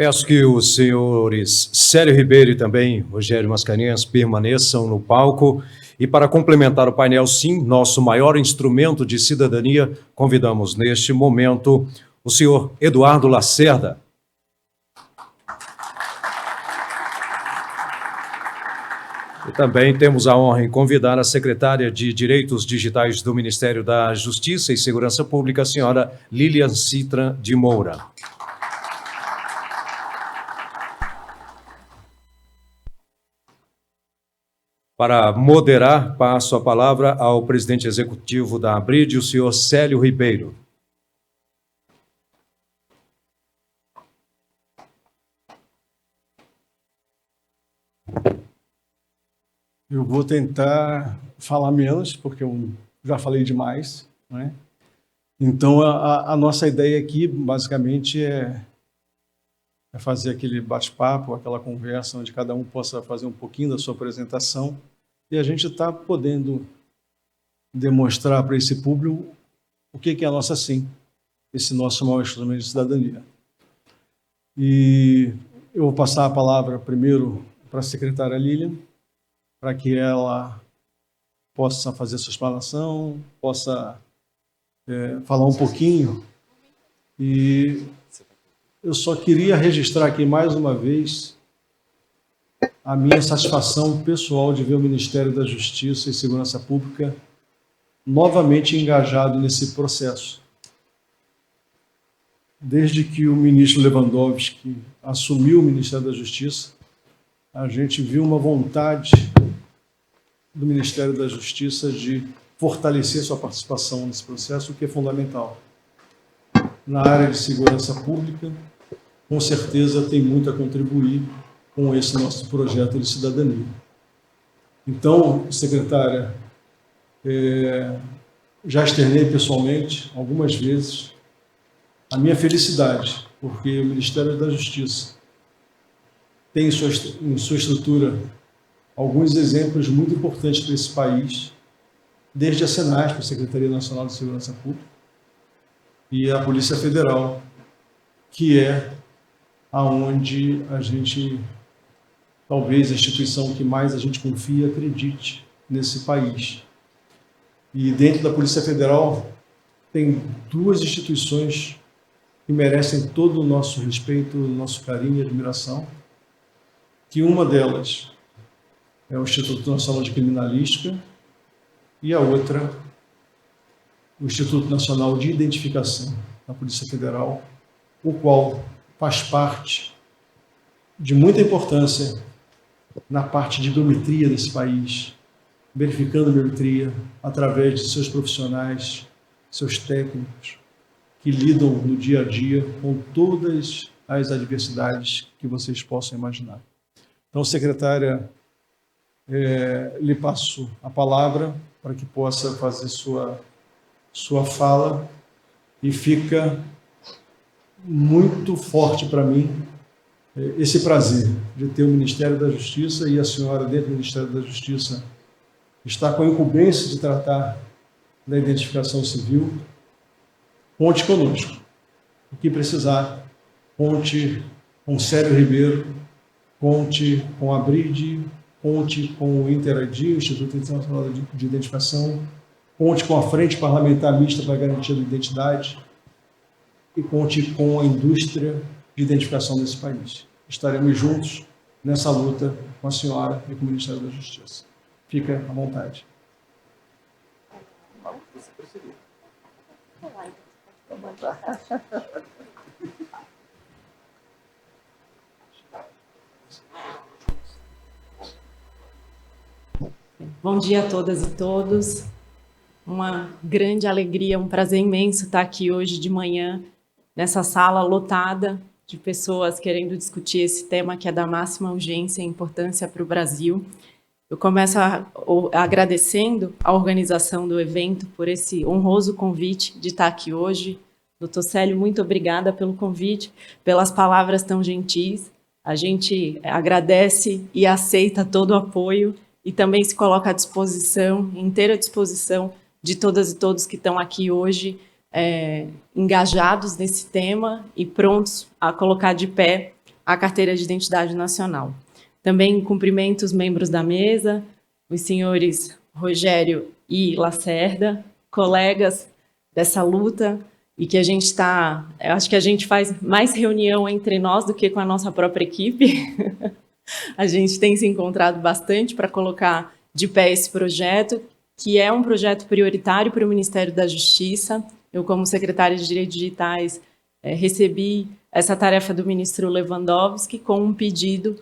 Peço que os senhores Célio Ribeiro e também Rogério Mascarenhas permaneçam no palco. E para complementar o painel, sim, nosso maior instrumento de cidadania, convidamos neste momento o senhor Eduardo Lacerda. E também temos a honra em convidar a secretária de Direitos Digitais do Ministério da Justiça e Segurança Pública, a senhora Lilian Citran de Moura. Para moderar, passo a palavra ao presidente executivo da ABRID, o senhor Célio Ribeiro. Eu vou tentar falar menos, porque eu já falei demais, né? Então, a nossa ideia aqui, basicamente, é fazer aquele bate-papo, aquela conversa, onde cada um possa fazer um pouquinho da sua apresentação, e a gente está podendo demonstrar para esse público o que é a nossa SIM, esse nosso maior instrumento de cidadania. E eu vou passar a palavra primeiro para a secretária Lilian, para que ela possa fazer a sua explanação, possa falar um pouquinho. E eu só queria registrar aqui mais uma vez a minha satisfação pessoal de ver o Ministério da Justiça e Segurança Pública novamente engajado nesse processo. Desde que o ministro Lewandowski assumiu o Ministério da Justiça, a gente viu uma vontade do Ministério da Justiça de fortalecer sua participação nesse processo, o que é fundamental. Na área de segurança pública, com certeza tem muito a contribuir com esse nosso projeto de cidadania. Então, secretária, já externei pessoalmente, algumas vezes, a minha felicidade, porque o Ministério da Justiça tem em sua estrutura alguns exemplos muito importantes para esse país, desde a SENASP, a Secretaria Nacional de Segurança Pública, e a Polícia Federal, que é aonde a gente, talvez a instituição que mais a gente confia, acredite nesse país. E dentro da Polícia Federal tem duas instituições que merecem todo o nosso respeito, o nosso carinho e admiração, que uma delas é o Instituto Nacional de Criminalística e a outra, o Instituto Nacional de Identificação da Polícia Federal, o qual faz parte de muita importância na parte de biometria desse país, verificando biometria através de seus profissionais, seus técnicos, que lidam no dia a dia com todas as adversidades que vocês possam imaginar. Então, secretária, lhe passo a palavra para que possa fazer sua fala, e fica muito forte para mim esse prazer de ter o Ministério da Justiça e a senhora dentro do Ministério da Justiça está com a incumbência de tratar da identificação civil. Conte conosco. O que precisar, conte com Célio Ribeiro, conte com a ABRID, conte com o InterID, o Instituto Internacional de Identificação, conte com a Frente Parlamentar Mista para a Garantia da Identidade e conte com a indústria de identificação desse país. Estaremos juntos nessa luta com a senhora e com o Ministério da Justiça. Fica à vontade. Bom dia a todas e todos. Uma grande alegria, um prazer imenso estar aqui hoje de manhã, nessa sala lotada de pessoas querendo discutir esse tema que é da máxima urgência e importância para o Brasil. Eu começo agradecendo a organização do evento por esse honroso convite de estar aqui hoje. Doutor Célio, muito obrigada pelo convite, pelas palavras tão gentis. A gente agradece e aceita todo o apoio e também se coloca à disposição, inteira disposição de todas e todos que estão aqui hoje engajados nesse tema e prontos a colocar de pé a carteira de identidade nacional. Também cumprimento os membros da mesa, os senhores Rogério e Lacerda, colegas dessa luta, e que a gente está, eu acho que a gente faz mais reunião entre nós do que com a nossa própria equipe. A gente tem se encontrado bastante para colocar de pé esse projeto, que é um projeto prioritário para o Ministério da Justiça. Eu, como secretária de Direitos Digitais, recebi essa tarefa do ministro Lewandowski com um pedido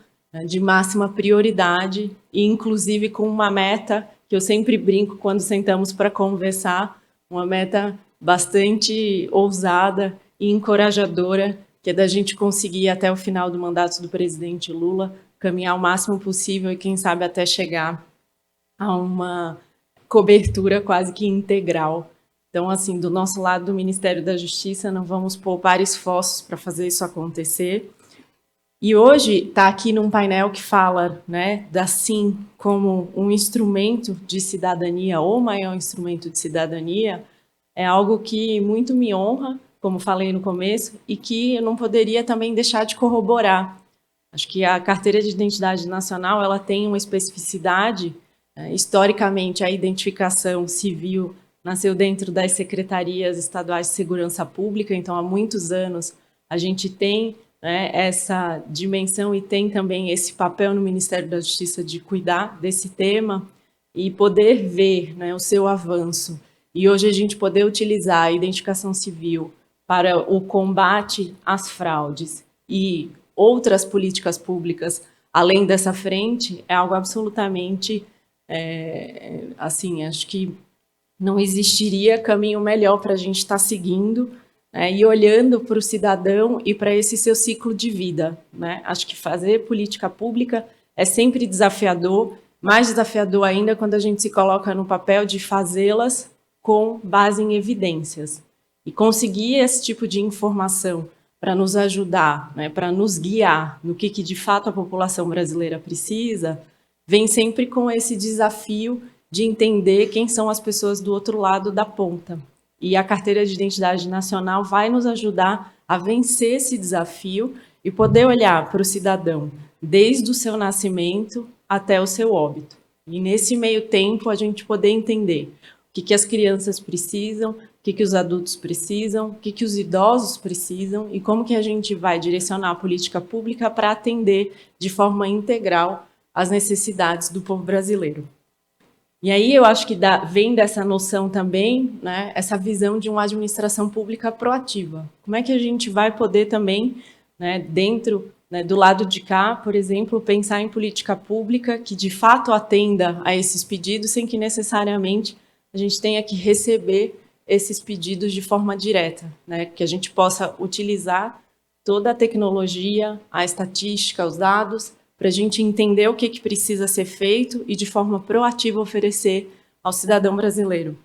de máxima prioridade e, inclusive, com uma meta que eu sempre brinco quando sentamos para conversar, uma meta bastante ousada e encorajadora, que é da gente conseguir, até o final do mandato do presidente Lula, caminhar o máximo possível e, quem sabe, até chegar a uma cobertura quase que integral. Então, assim, do nosso lado do Ministério da Justiça, não vamos poupar esforços para fazer isso acontecer. E hoje está aqui num painel que fala, né, da SIM como um instrumento de cidadania, ou maior instrumento de cidadania, é algo que muito me honra, como falei no começo, e que eu não poderia também deixar de corroborar. Acho que a carteira de identidade nacional ela tem uma especificidade. Historicamente, a identificação civil nasceu dentro das secretarias estaduais de segurança pública, então há muitos anos a gente tem, né, essa dimensão e tem também esse papel no Ministério da Justiça de cuidar desse tema e poder ver, né, o seu avanço. E hoje a gente poder utilizar a identificação civil para o combate às fraudes e outras políticas públicas além dessa frente é algo absolutamente, assim, acho que não existiria caminho melhor para a gente estar seguindo, né, e olhando para o cidadão e para esse seu ciclo de vida, né? Acho que fazer política pública é sempre desafiador, mais desafiador ainda quando a gente se coloca no papel de fazê-las com base em evidências. E conseguir esse tipo de informação para nos ajudar, né, para nos guiar no que de fato a população brasileira precisa, vem sempre com esse desafio de entender quem são as pessoas do outro lado da ponta. E a carteira de identidade nacional vai nos ajudar a vencer esse desafio e poder olhar para o cidadão desde o seu nascimento até o seu óbito. E nesse meio tempo a gente poder entender o que as crianças precisam, o que os adultos precisam, o que os idosos precisam e como que a gente vai direcionar a política pública para atender de forma integral as necessidades do povo brasileiro. E aí eu acho que vem dessa noção também, né, essa visão de uma administração pública proativa. Como é que a gente vai poder também, né, dentro, né, do lado de cá, por exemplo, pensar em política pública que de fato atenda a esses pedidos sem que necessariamente a gente tenha que receber esses pedidos de forma direta, né, que a gente possa utilizar toda a tecnologia, a estatística, os dados, para a gente entender o que precisa ser feito e de forma proativa oferecer ao cidadão brasileiro.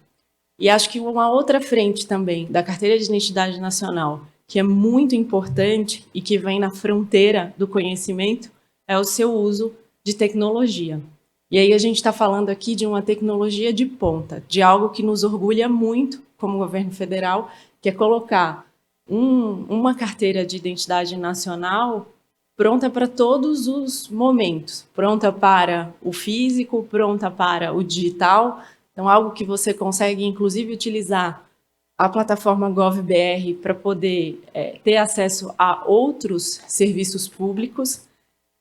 E acho que uma outra frente também da carteira de identidade nacional, que é muito importante e que vem na fronteira do conhecimento, é o seu uso de tecnologia. E aí a gente está falando aqui de uma tecnologia de ponta, de algo que nos orgulha muito como governo federal, que é colocar uma carteira de identidade nacional pronta para todos os momentos, pronta para o físico, pronta para o digital, então algo que você consegue inclusive utilizar a plataforma GovBR para poder ter acesso a outros serviços públicos,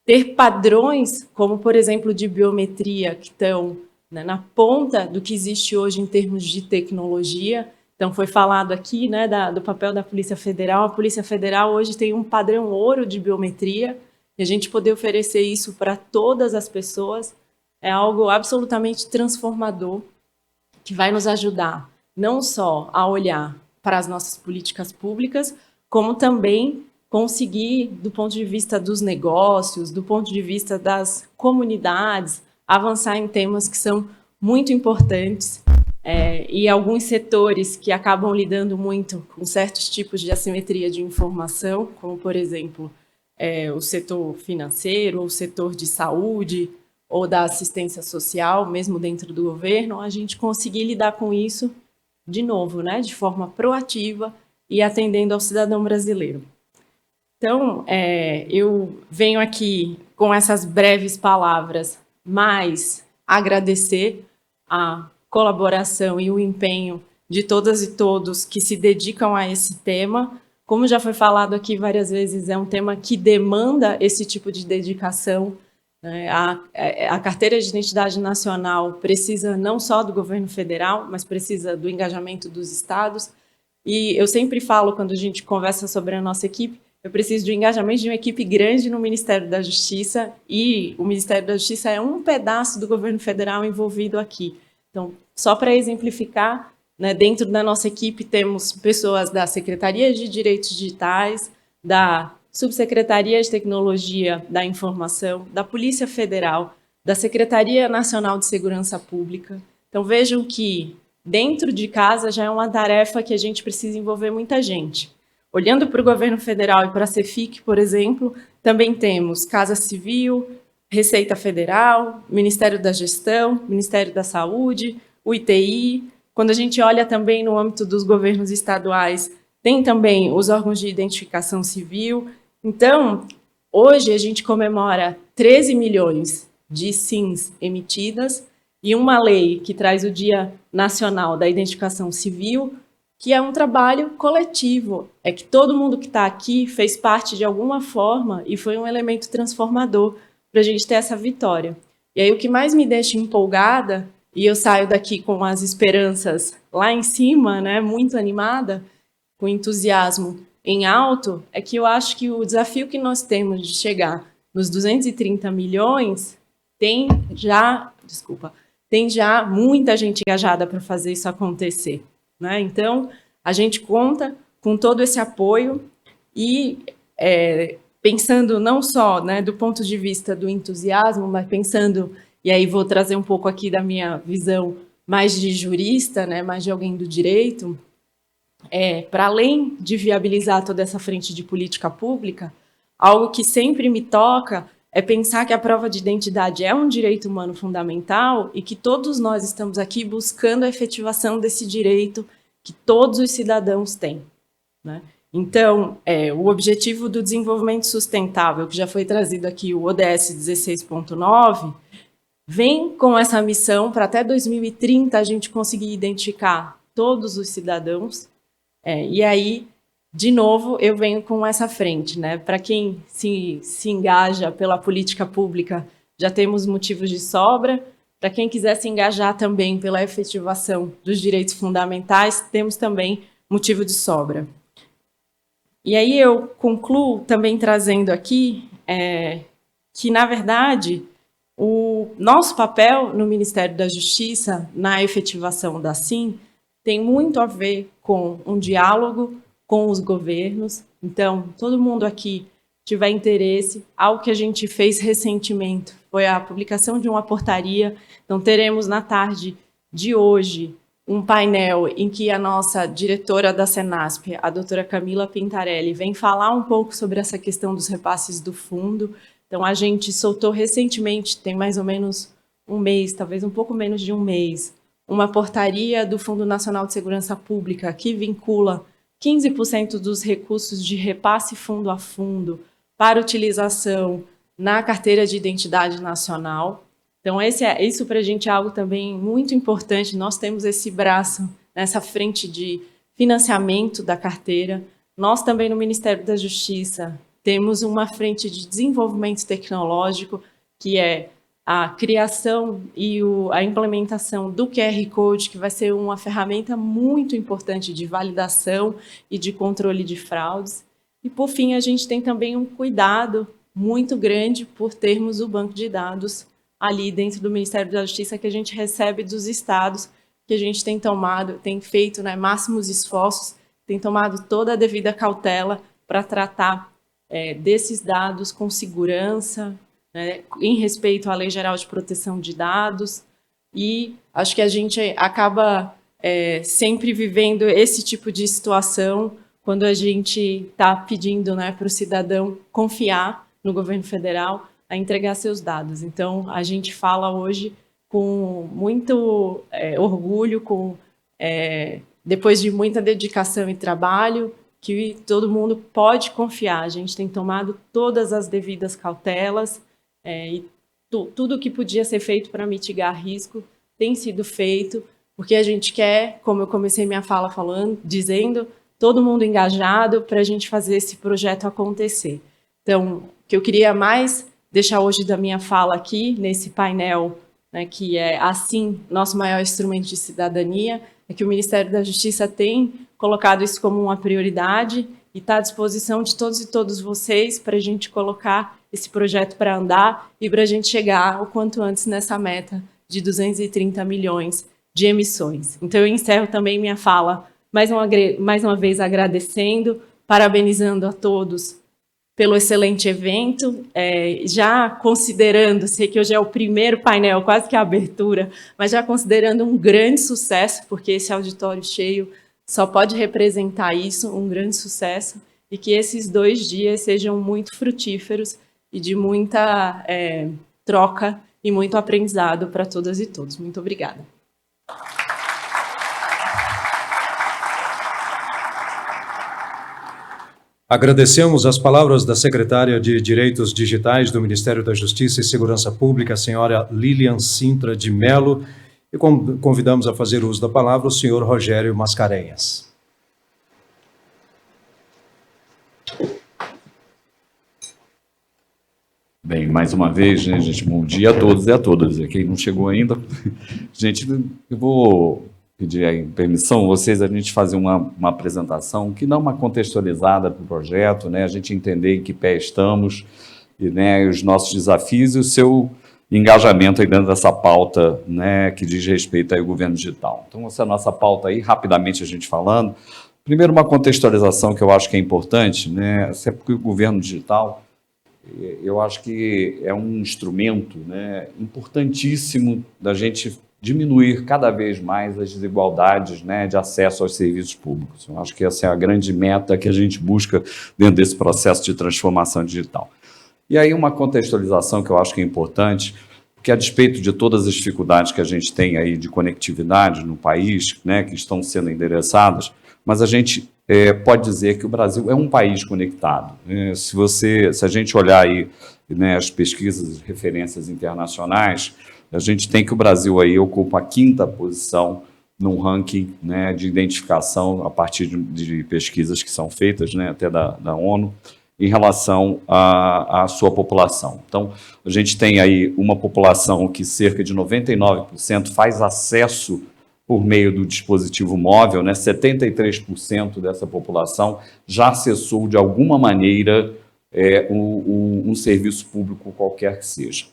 ter padrões como, por exemplo, de biometria, que estão, né, na ponta do que existe hoje em termos de tecnologia. Então, foi falado aqui, né, do papel da Polícia Federal. A Polícia Federal hoje tem um padrão ouro de biometria, e a gente poder oferecer isso para todas as pessoas é algo absolutamente transformador, que vai nos ajudar não só a olhar para as nossas políticas públicas, como também conseguir, do ponto de vista dos negócios, do ponto de vista das comunidades, avançar em temas que são muito importantes. E alguns setores que acabam lidando muito com certos tipos de assimetria de informação, como, por exemplo, o setor financeiro, ou o setor de saúde, ou da assistência social, mesmo dentro do governo, a gente conseguir lidar com isso, de novo, né, de forma proativa e atendendo ao cidadão brasileiro. Então, eu venho aqui com essas breves palavras, mas agradecer a colaboração e o empenho de todas e todos que se dedicam a esse tema. Como já foi falado aqui várias vezes, é um tema que demanda esse tipo de dedicação. A Carteira de Identidade Nacional precisa não só do governo federal, mas precisa do engajamento dos estados. E eu sempre falo, quando a gente conversa sobre a nossa equipe, eu preciso do engajamento de uma equipe grande no Ministério da Justiça, e o Ministério da Justiça é um pedaço do governo federal envolvido aqui. Então, só para exemplificar, né, dentro da nossa equipe temos pessoas da Secretaria de Direitos Digitais, da Subsecretaria de Tecnologia da Informação, da Polícia Federal, da Secretaria Nacional de Segurança Pública. Então, vejam que dentro de casa já é uma tarefa que a gente precisa envolver muita gente. Olhando para o governo federal e para a CEFIC, por exemplo, também temos Casa Civil, Receita Federal, Ministério da Gestão, Ministério da Saúde, o ITI. Quando a gente olha também no âmbito dos governos estaduais, tem também os órgãos de identificação civil. Então, hoje a gente comemora 13 milhões de SINs emitidas e uma lei que traz o Dia Nacional da Identificação Civil, que é um trabalho coletivo, é que todo mundo que está aqui fez parte de alguma forma e foi um elemento transformador para a gente ter essa vitória. E aí o que mais me deixa empolgada, e eu saio daqui com as esperanças lá em cima, né, muito animada, com entusiasmo em alto, é que eu acho que o desafio que nós temos de chegar nos 230 milhões tem já muita gente engajada para fazer isso acontecer. Né? Então, a gente conta com todo esse apoio e pensando não só, né, do ponto de vista do entusiasmo, mas pensando, e aí vou trazer um pouco aqui da minha visão mais de jurista, né, mais de alguém do direito, para além de viabilizar toda essa frente de política pública, algo que sempre me toca é pensar que a prova de identidade é um direito humano fundamental e que todos nós estamos aqui buscando a efetivação desse direito que todos os cidadãos têm. Né? Então, o objetivo do desenvolvimento sustentável, que já foi trazido aqui, o ODS 16.9, vem com essa missão para até 2030 a gente conseguir identificar todos os cidadãos. E aí, de novo, eu venho com essa frente, né? Para quem se engaja pela política pública, já temos motivos de sobra. Para quem quiser se engajar também pela efetivação dos direitos fundamentais, temos também motivo de sobra. E aí eu concluo também trazendo aqui que, na verdade, o nosso papel no Ministério da Justiça, na efetivação da SIM, tem muito a ver com um diálogo com os governos. Então, todo mundo aqui tiver interesse, algo que a gente fez recentemente foi a publicação de uma portaria. Então, teremos na tarde de hoje um painel em que a nossa diretora da Senasp, a doutora Camila Pintarelli, vem falar um pouco sobre essa questão dos repasses do fundo. Então, a gente soltou recentemente, tem mais ou menos um mês, talvez um pouco menos de um mês, uma portaria do Fundo Nacional de Segurança Pública que vincula 15% dos recursos de repasse fundo a fundo para utilização na carteira de identidade nacional. Então, isso para a gente é algo também muito importante. Nós temos esse braço nessa frente de financiamento da carteira. Nós também no Ministério da Justiça temos uma frente de desenvolvimento tecnológico, que é a criação e a implementação do QR Code, que vai ser uma ferramenta muito importante de validação e de controle de fraudes. E, por fim, a gente tem também um cuidado muito grande por termos o banco de dados ali dentro do Ministério da Justiça, que a gente recebe dos estados, que a gente tem feito, né, máximos esforços, tem tomado toda a devida cautela para tratar desses dados com segurança, né, em respeito à Lei Geral de Proteção de Dados, e acho que a gente acaba sempre vivendo esse tipo de situação quando a gente está pedindo, né, para o cidadão confiar no governo federal a entregar seus dados. Então, a gente fala hoje com muito orgulho, depois de muita dedicação e trabalho, que todo mundo pode confiar. A gente tem tomado todas as devidas cautelas e tudo que podia ser feito para mitigar risco tem sido feito, porque a gente quer, como eu comecei minha fala dizendo, todo mundo engajado para a gente fazer esse projeto acontecer. Então, o que eu queria mais deixar hoje da minha fala aqui, nesse painel, né, que é, assim, nosso maior instrumento de cidadania, é que o Ministério da Justiça tem colocado isso como uma prioridade e está à disposição de todos e todas vocês para a gente colocar esse projeto para andar e para a gente chegar o quanto antes nessa meta de 230 milhões de emissões. Então, eu encerro também minha fala mais uma vez agradecendo, parabenizando a todos pelo excelente evento, já considerando, sei que hoje é o primeiro painel, quase que a abertura, mas já considerando um grande sucesso, porque esse auditório cheio só pode representar isso, um grande sucesso, e que esses 2 dias sejam muito frutíferos e de muita troca e muito aprendizado para todas e todos. Muito obrigada. Agradecemos as palavras da secretária de Direitos Digitais do Ministério da Justiça e Segurança Pública, a senhora Lilian Sintra de Mello, e convidamos a fazer uso da palavra o senhor Rogério Mascarenhas. Bem, mais uma vez, né, gente, bom dia a todos e a todas. Quem não chegou ainda, gente, eu vou pedir aí permissão vocês a gente fazer uma apresentação que dá uma contextualizada para o projeto, né, a gente entender em que pé estamos, e, né, os nossos desafios e o seu engajamento aí dentro dessa pauta, né, que diz respeito ao governo digital. Então, essa é a nossa pauta aí, rapidamente a gente falando. Primeiro, uma contextualização que eu acho que é importante, né, até porque o governo digital, eu acho que é um instrumento, né, importantíssimo da gente diminuir cada vez mais as desigualdades, né, de acesso aos serviços públicos. Eu acho que essa é a grande meta que a gente busca dentro desse processo de transformação digital. E aí uma contextualização que eu acho que é importante, porque a despeito de todas as dificuldades que a gente tem aí de conectividade no país, né, que estão sendo endereçadas, mas a gente pode dizer que o Brasil é um país conectado. Se a gente olhar aí, né, as pesquisas, referências internacionais, a gente tem que o Brasil aí ocupa a 5ª posição num ranking, né, de identificação a partir de pesquisas que são feitas, né, até da ONU, em relação à sua população. Então, a gente tem aí uma população que cerca de 99% faz acesso por meio do dispositivo móvel, né? 73% dessa população já acessou de alguma maneira um serviço público qualquer que seja.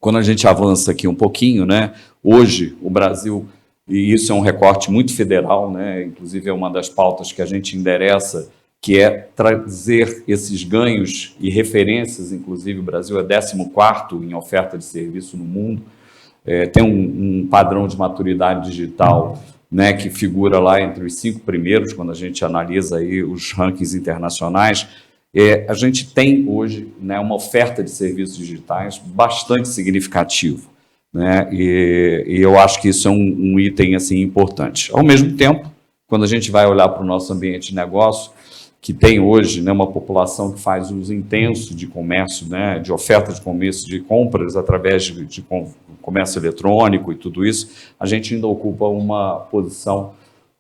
Quando a gente avança aqui um pouquinho, né? Hoje o Brasil, e isso é um recorte muito federal, né? Inclusive é uma das pautas que a gente endereça, que é trazer esses ganhos e referências, inclusive o Brasil é 14º em oferta de serviço no mundo, tem um padrão de maturidade digital, né, que figura lá entre os 5 primeiros, quando a gente analisa aí os rankings internacionais. A gente tem hoje, né, uma oferta de serviços digitais bastante significativo, né, e eu acho que isso é um item assim, importante. Ao mesmo tempo, quando a gente vai olhar para o nosso ambiente de negócio, que tem hoje, né, uma população que faz uso intenso de comércio, né, de oferta de comércio, de compras através de comércio eletrônico e tudo isso, a gente ainda ocupa uma posição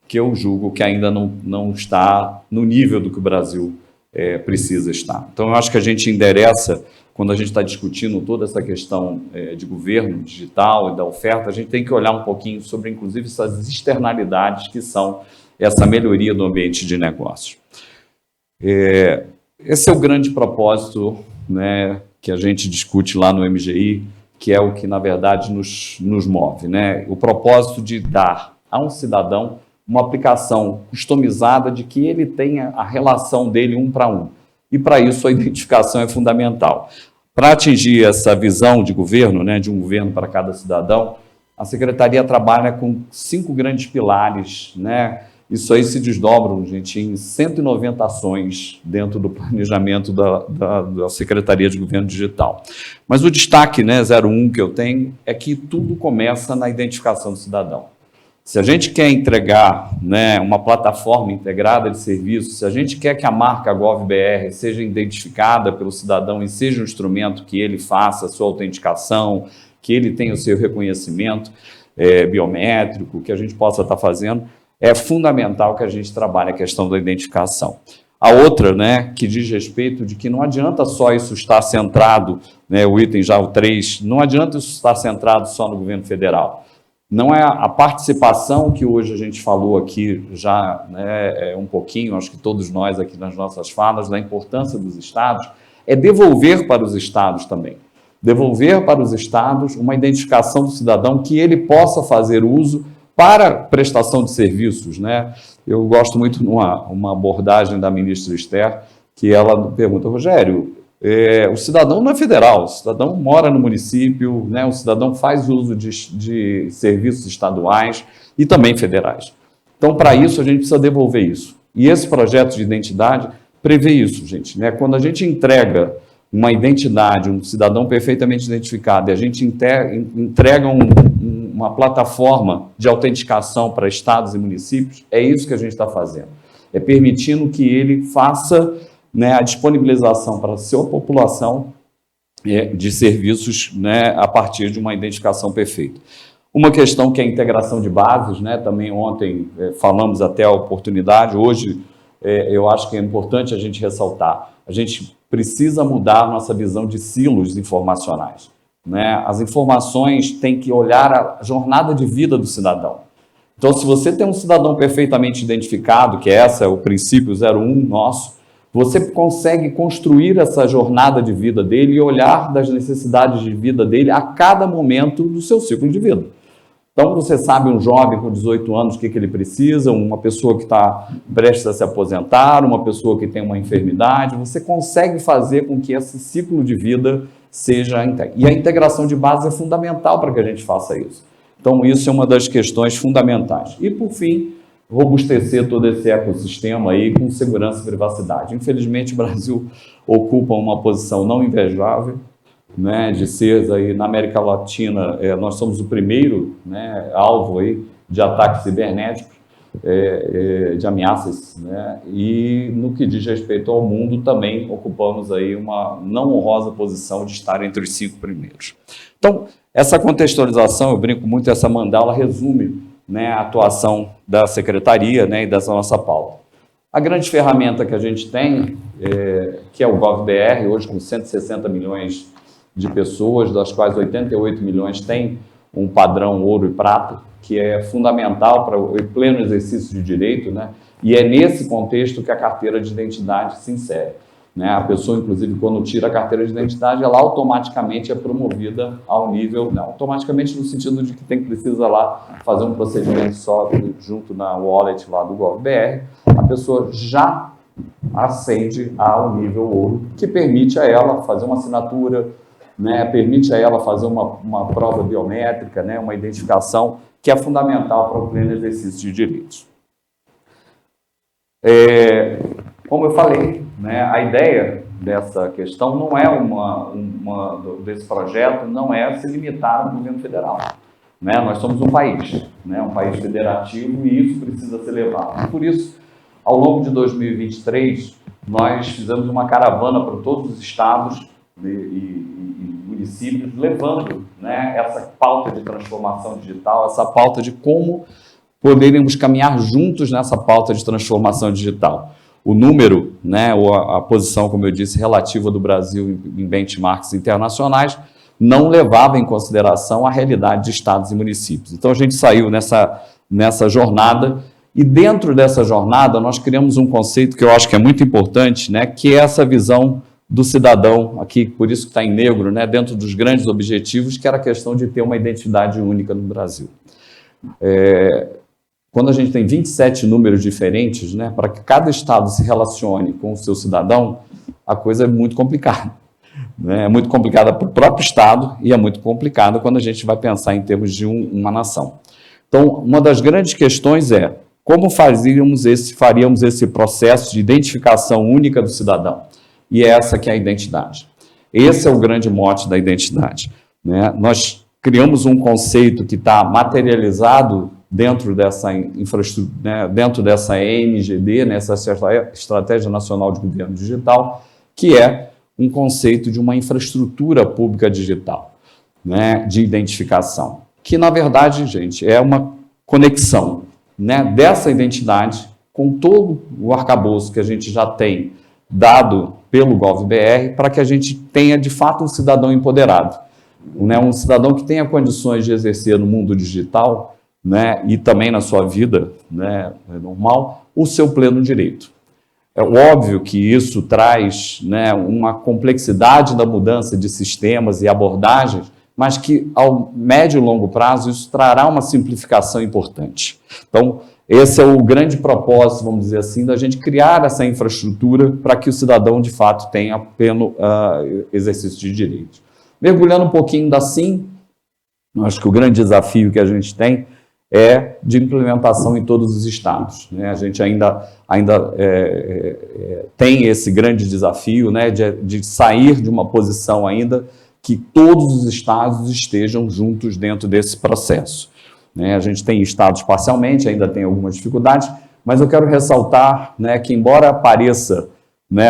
que eu julgo que ainda não está no nível do que o Brasil precisa estar. Então, eu acho que a gente endereça, quando a gente está discutindo toda essa questão de governo digital e da oferta, a gente tem que olhar um pouquinho sobre, inclusive, essas externalidades que são essa melhoria do ambiente de negócio. Esse é o grande propósito, né, que a gente discute lá no MGI, que é o que, na verdade, nos move, né? O propósito de dar a um cidadão uma aplicação customizada de que ele tenha a relação dele 1 para 1. E, para isso, a identificação é fundamental. Para atingir essa visão de governo, né, de um governo para cada cidadão, a Secretaria trabalha com 5 grandes pilares, né? Isso aí se desdobram, gente, em 190 ações dentro do planejamento da Secretaria de Governo Digital. Mas o destaque, né, 01 que eu tenho, é que tudo começa na identificação do cidadão. Se a gente quer entregar, né, uma plataforma integrada de serviços, se a gente quer que a marca GovBR seja identificada pelo cidadão e seja um instrumento que ele faça a sua autenticação, que ele tenha o seu reconhecimento biométrico, que a gente possa estar fazendo, é fundamental que a gente trabalhe a questão da identificação. A outra, né, que diz respeito de que não adianta só isso estar centrado, né, o item já o 3, não adianta isso estar centrado só no governo federal. Não é a participação que hoje a gente falou aqui já, né, um pouquinho, acho que todos nós aqui nas nossas falas, da importância dos estados, é devolver para os estados também. Devolver para os estados uma identificação do cidadão que ele possa fazer uso para prestação de serviços, né? Eu gosto muito de uma abordagem da ministra Esther, que ela pergunta, Rogério, o cidadão não é federal, o cidadão mora no município, né? O cidadão faz uso de serviços estaduais e também federais. Então, para isso, a gente precisa devolver isso. E esse projeto de identidade prevê isso, gente, né? Quando a gente entrega uma identidade, um cidadão perfeitamente identificado, e a gente entrega uma plataforma de autenticação para estados e municípios, é isso que a gente está fazendo. É permitindo que ele faça, né, a disponibilização para a sua população de serviços, né, a partir de uma identificação perfeita. Uma questão que é a integração de bases, né, também ontem falamos até a oportunidade, hoje eu acho que é importante a gente ressaltar, a gente precisa mudar a nossa visão de silos informacionais, né? As informações têm que olhar a jornada de vida do cidadão. Então, se você tem um cidadão perfeitamente identificado, que esse é o princípio 01 nosso, você consegue construir essa jornada de vida dele e olhar das necessidades de vida dele a cada momento do seu ciclo de vida. Então, você sabe um jovem com 18 anos o que ele precisa, uma pessoa que está prestes a se aposentar, uma pessoa que tem uma enfermidade, você consegue fazer com que esse ciclo de vida seja integrado. E a integração de base é fundamental para que a gente faça isso. Então, isso é uma das questões fundamentais. E, por fim, robustecer todo esse ecossistema aí com segurança e privacidade. Infelizmente, o Brasil ocupa uma posição não invejável, né, de ser aí na América Latina, nós somos o primeiro, né, alvo aí de ataques cibernéticos, de ameaças, né, e no que diz respeito ao mundo também ocupamos aí uma não honrosa posição de estar entre os 5 primeiros. Então, essa contextualização, eu brinco muito, essa mandala resume, né, a atuação da Secretaria, né, e dessa nossa pauta. A grande ferramenta que a gente tem, que é o GovBR, hoje com 160 milhões de pessoas, das quais 88 milhões têm um padrão ouro e prata, que é fundamental para o pleno exercício de direito, né? E é nesse contexto que a carteira de identidade se insere, né? A pessoa, inclusive, quando tira a carteira de identidade, ela automaticamente é promovida ao nível, não, automaticamente no sentido de que precisa lá fazer um procedimento só junto na wallet lá do GovBR, a pessoa já ascende ao nível ouro, que permite a ela fazer uma assinatura, né, permite a ela fazer uma prova biométrica, né, uma identificação que é fundamental para o pleno exercício de direitos. Como eu falei, né, a ideia dessa questão não é desse projeto, não é se limitar ao governo federal. Né? Nós somos um país, né, um país federativo, e isso precisa ser levado. Por isso, ao longo de 2023, nós fizemos uma caravana para todos os estados e municípios, levando, né, essa pauta de transformação digital, essa pauta de como poderíamos caminhar juntos nessa pauta de transformação digital. O número, né, ou a posição, como eu disse, relativa do Brasil em benchmarks internacionais, não levava em consideração a realidade de estados e municípios. Então, a gente saiu nessa jornada, e dentro dessa jornada nós criamos um conceito que eu acho que é muito importante, né, que é essa visão do cidadão, aqui, por isso que está em negro, né, dentro dos grandes objetivos, que era a questão de ter uma identidade única no Brasil. Quando a gente tem 27 números diferentes, né, para que cada estado se relacione com o seu cidadão, a coisa é muito complicada. Né? É muito complicada para o próprio estado e é muito complicada quando a gente vai pensar em termos de uma nação. Então, uma das grandes questões é como faríamos esse processo de identificação única do cidadão. E é essa que é a identidade. Esse é o grande mote da identidade. Né? Nós criamos um conceito que está materializado dentro dessa infraestrutura, né, dentro dessa ENGD, nessa Estratégia Nacional de Governo Digital, que é um conceito de uma infraestrutura pública digital, né, de identificação, que, na verdade, gente, é uma conexão, né, dessa identidade com todo o arcabouço que a gente já tem dado pelo GovBR, para que a gente tenha, de fato, um cidadão empoderado, né, um cidadão que tenha condições de exercer no mundo digital, né, e também na sua vida, né, normal, o seu pleno direito. É óbvio que isso traz, né, uma complexidade da mudança de sistemas e abordagens, mas que, ao médio e longo prazo, isso trará uma simplificação importante. Então, esse é o grande propósito, vamos dizer assim, da gente criar essa infraestrutura para que o cidadão, de fato, tenha pleno exercício de direitos. Mergulhando um pouquinho da SIM, acho que o grande desafio que a gente tem é de implementação em todos os estados, né? A gente ainda tem esse grande desafio, né, de sair de uma posição ainda que todos os estados estejam juntos dentro desse processo, né? A gente tem estados parcialmente, ainda tem algumas dificuldades, mas eu quero ressaltar, né, que embora pareça, né,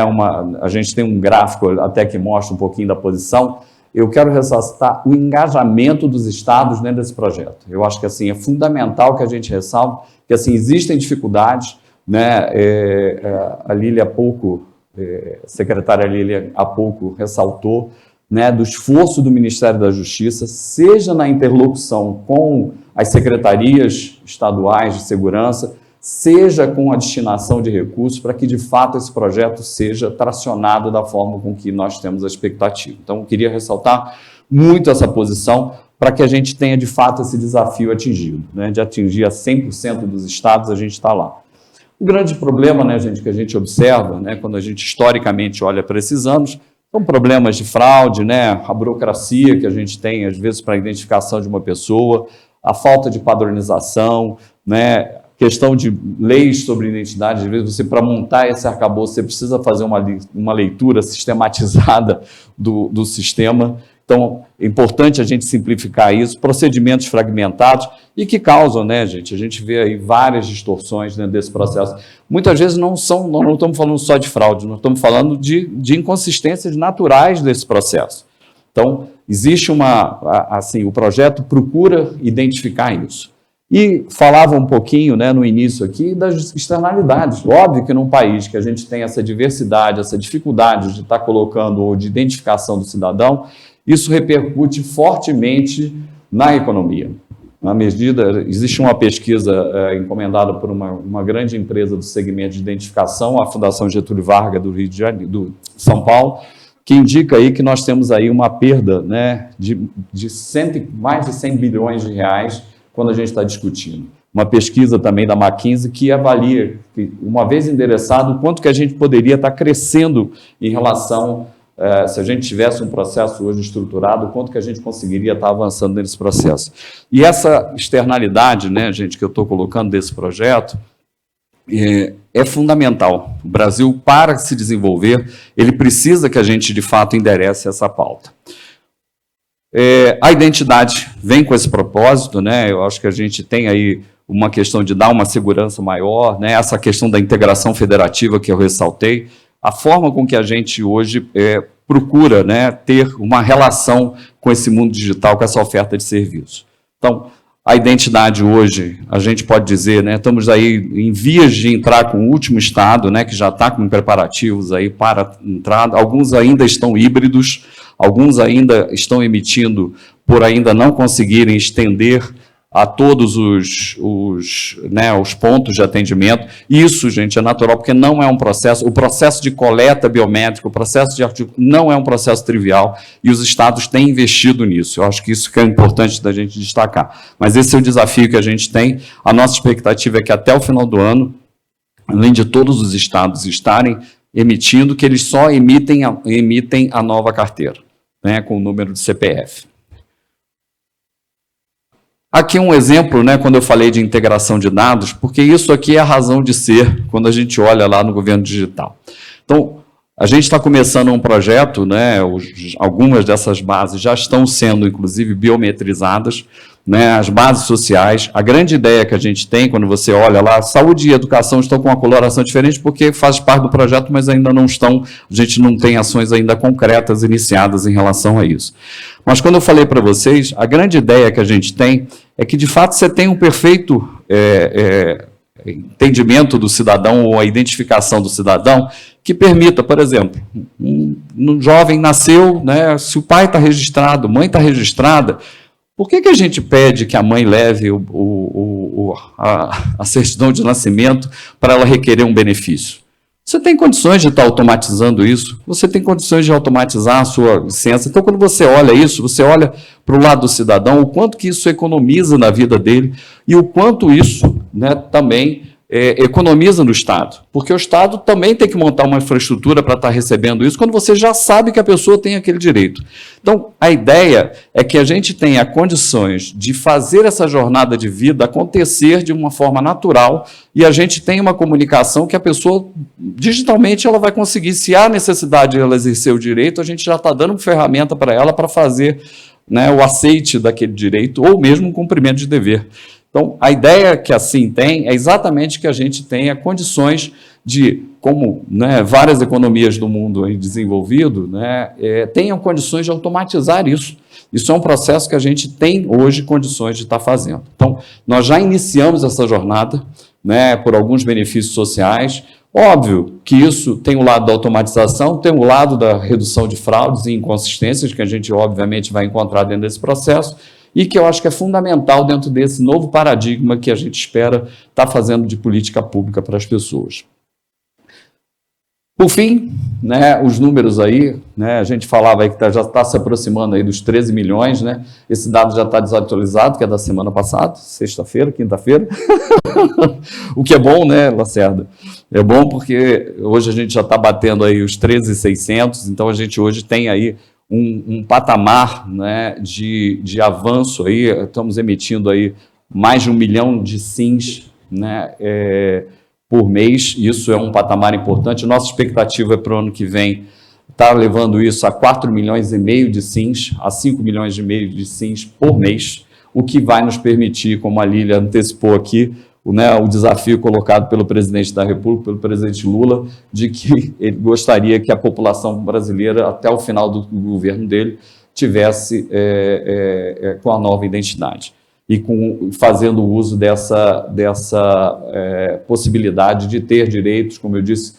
a gente tem um gráfico até que mostra um pouquinho da posição, eu quero ressaltar o engajamento dos estados dentro desse projeto. Eu acho que assim, é fundamental que a gente ressalte que assim, existem dificuldades, né? A Lília há pouco, a secretária Lília há pouco ressaltou, né, do esforço do Ministério da Justiça, seja na interlocução com as secretarias estaduais de segurança, seja com a destinação de recursos, para que, de fato, esse projeto seja tracionado da forma com que nós temos a expectativa. Então, eu queria ressaltar muito essa posição para que a gente tenha, de fato, esse desafio atingido, né? De atingir a 100% dos estados, a gente está lá. O grande problema, né, gente, que a gente observa, né, quando a gente historicamente olha para esses anos, são problemas de fraude, né, a burocracia que a gente tem, às vezes, para a identificação de uma pessoa, a falta de padronização, né, questão de leis sobre identidade. Às vezes, você, para montar esse arcabouço, você precisa fazer uma leitura sistematizada do sistema. Então, é importante a gente simplificar isso, procedimentos fragmentados e que causam, né, gente? A gente vê aí várias distorções dentro desse processo. Muitas vezes nós não estamos falando só de fraude, nós estamos falando de inconsistências naturais desse processo. Então, existe o projeto procura identificar isso. E falava um pouquinho, né, no início aqui, das externalidades. Óbvio que num país que a gente tem essa diversidade, essa dificuldade de estar colocando ou de identificação do cidadão, isso repercute fortemente na economia. Na medida, existe uma pesquisa encomendada por uma grande empresa do segmento de identificação, a Fundação Getúlio Vargas do Rio de Janeiro, do São Paulo, que indica aí que nós temos aí uma perda, né, de mais de 100 bilhões de reais quando a gente está discutindo. Uma pesquisa também da McKinsey que avalia, que, uma vez endereçado, o quanto que a gente poderia estar crescendo em relação, se a gente tivesse um processo hoje estruturado, o quanto que a gente conseguiria estar avançando nesse processo. E essa externalidade, né, gente, que eu estou colocando desse projeto, é fundamental. O Brasil, para se desenvolver, ele precisa que a gente, de fato, enderece essa pauta. A identidade vem com esse propósito, né? Eu acho que a gente tem aí uma questão de dar uma segurança maior, né? Essa questão da integração federativa que eu ressaltei, a forma com que a gente hoje procura, né, ter uma relação com esse mundo digital, com essa oferta de serviço. Então, a identidade hoje, a gente pode dizer, né, estamos aí em vias de entrar com o último estado, né, que já está com preparativos aí para entrada, alguns ainda estão híbridos, alguns ainda estão emitindo por ainda não conseguirem estender a todos os pontos de atendimento. Isso, gente, é natural, porque não é um processo, o processo de coleta biométrica, o processo de artigo, não é um processo trivial, e os estados têm investido nisso. Eu acho que isso que é importante da gente destacar. Mas esse é o desafio que a gente tem. A nossa expectativa é que até o final do ano, além de todos os estados estarem emitindo, que eles só emitem a nova carteira, né, com o número de CPF. Aqui um exemplo, né, quando eu falei de integração de dados, porque isso aqui é a razão de ser quando a gente olha lá no governo digital. Então, a gente está começando um projeto, né, algumas dessas bases já estão sendo, inclusive, biometrizadas, né, as bases sociais. A grande ideia que a gente tem, quando você olha lá, saúde e educação estão com uma coloração diferente porque faz parte do projeto, mas ainda não estão, a gente não tem ações ainda concretas iniciadas em relação a isso. Mas quando eu falei para vocês, a grande ideia que a gente tem é que, de fato, você tem um perfeito entendimento do cidadão ou a identificação do cidadão que permita, por exemplo, um jovem nasceu, né, se o pai está registrado, mãe está registrada, por que a gente pede que a mãe leve a certidão de nascimento para ela requerer um benefício? Você tem condições de estar automatizando isso, você tem condições de automatizar a sua licença. Então, quando você olha isso, você olha para o lado do cidadão, o quanto que isso economiza na vida dele e o quanto isso, né, também economiza no Estado. Porque o Estado também tem que montar uma infraestrutura para estar recebendo isso, quando você já sabe que a pessoa tem aquele direito. Então, a ideia é que a gente tenha condições de fazer essa jornada de vida acontecer de uma forma natural e a gente tenha uma comunicação que a pessoa, digitalmente, ela vai conseguir, se há necessidade de ela exercer o direito, a gente já está dando uma ferramenta para ela para fazer, né, o aceite daquele direito ou mesmo um cumprimento de dever. Então, a ideia que assim tem é exatamente que a gente tenha condições de, como, né, várias economias do mundo aí desenvolvido, né, tenham condições de automatizar isso. Isso é um processo que a gente tem hoje condições de estar fazendo. Então, nós já iniciamos essa jornada, né, por alguns benefícios sociais. Óbvio que isso tem o lado da automatização, tem o lado da redução de fraudes e inconsistências, que a gente, obviamente, vai encontrar dentro desse processo, e que eu acho que é fundamental dentro desse novo paradigma que a gente espera estar fazendo de política pública para as pessoas. Por fim, né, os números aí, né, a gente falava aí que já está se aproximando aí dos 13 milhões, né, esse dado já está desatualizado, que é da semana passada, sexta-feira, quinta-feira, o que é bom, né, Lacerda? É bom porque hoje a gente já está batendo aí os 13.600, então a gente hoje tem aí um patamar, né, de avanço aí, estamos emitindo aí mais de 1 milhão de SINs, né, por mês, isso é um patamar importante. Nossa expectativa é para o ano que vem estar levando isso a 4 milhões e meio de SINs, a 5 milhões e meio de SINs por mês, o que vai nos permitir, como a Lília antecipou aqui, o desafio colocado pelo presidente da República, pelo presidente Lula, de que ele gostaria que a população brasileira, até o final do governo dele, tivesse com a nova identidade e fazendo uso dessa possibilidade de ter direitos, como eu disse,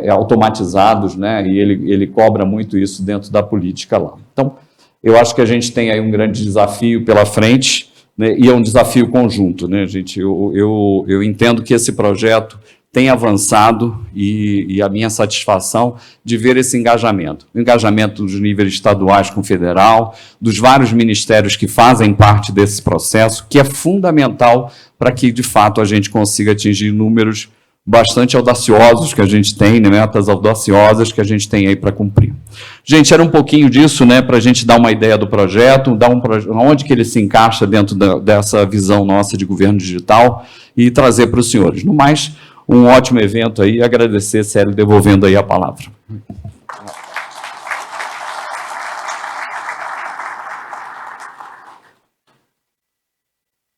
automatizados, né? E ele cobra muito isso dentro da política lá. Então, eu acho que a gente tem aí um grande desafio pela frente, né, e é um desafio conjunto, né, gente? Eu entendo que esse projeto tem avançado e a minha satisfação de ver esse engajamento. O engajamento dos níveis estaduais com o federal, dos vários ministérios que fazem parte desse processo, que é fundamental para que, de fato, a gente consiga atingir números bastante audaciosos que a gente tem, né, metas audaciosas que a gente tem aí para cumprir. Gente, era um pouquinho disso, né, para a gente dar uma ideia do projeto, onde que ele se encaixa dentro dessa visão nossa de governo digital e trazer para os senhores. No mais, um ótimo evento aí, agradecer, Célio, devolvendo aí a palavra.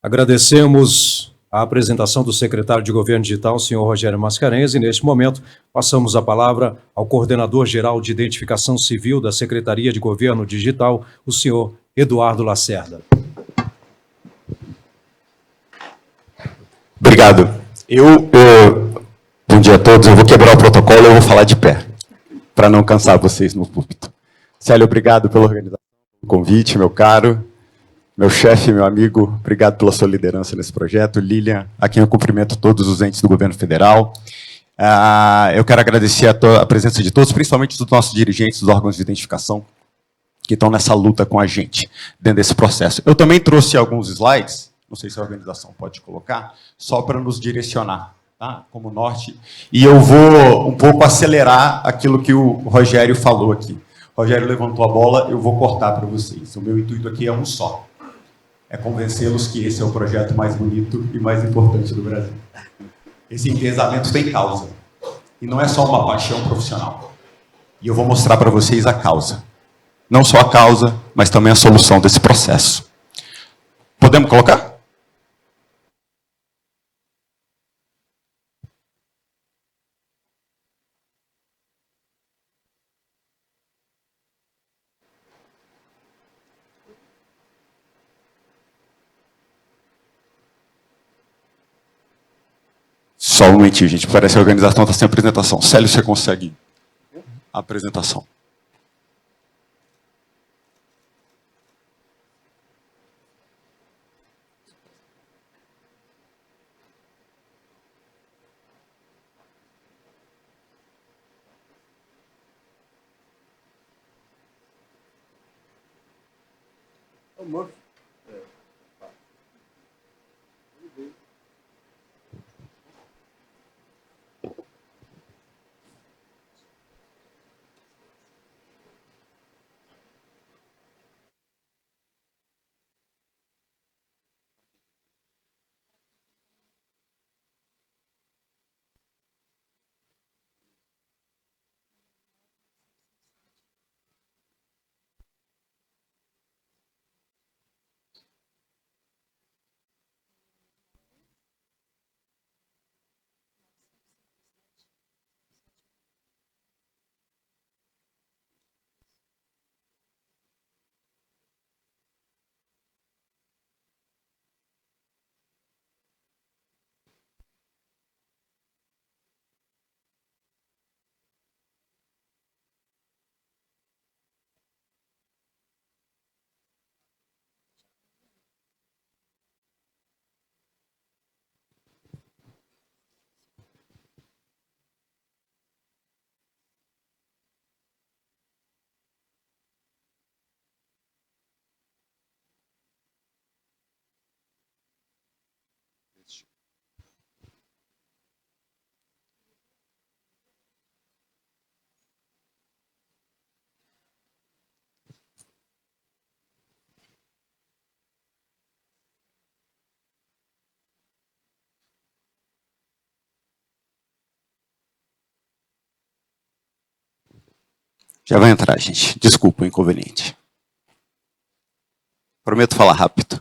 Agradecemos a apresentação do secretário de Governo Digital, senhor Rogério Mascarenhas, e neste momento passamos a palavra ao coordenador-geral de Identificação Civil da Secretaria de Governo Digital, o senhor Eduardo Lacerda. Obrigado. Bom dia a todos, eu vou quebrar o protocolo, eu vou falar de pé, para não cansar vocês no púlpito. Célio, obrigado pela organização, pelo convite, meu caro. Meu chefe, meu amigo, obrigado pela sua liderança nesse projeto. Lilian, a quem eu cumprimento todos os entes do governo federal. Eu quero agradecer a presença de todos, principalmente dos nossos dirigentes dos órgãos de identificação, que estão nessa luta com a gente, dentro desse processo. Eu também trouxe alguns slides, não sei se a organização pode colocar, só para nos direcionar, tá? Como norte. E eu vou um pouco acelerar aquilo que o Rogério falou aqui. O Rogério levantou a bola, eu vou cortar para vocês. O meu intuito aqui é um só. É convencê-los que esse é o projeto mais bonito e mais importante do Brasil. Esse empesamento tem causa. E não é só uma paixão profissional. E eu vou mostrar para vocês a causa. Não só a causa, mas também a solução desse processo. Podemos colocar? Só um momentinho, gente. Parece que a organização está sem apresentação. Célio, você consegue a apresentação? Já vai entrar, gente. Desculpa o inconveniente. Prometo falar rápido.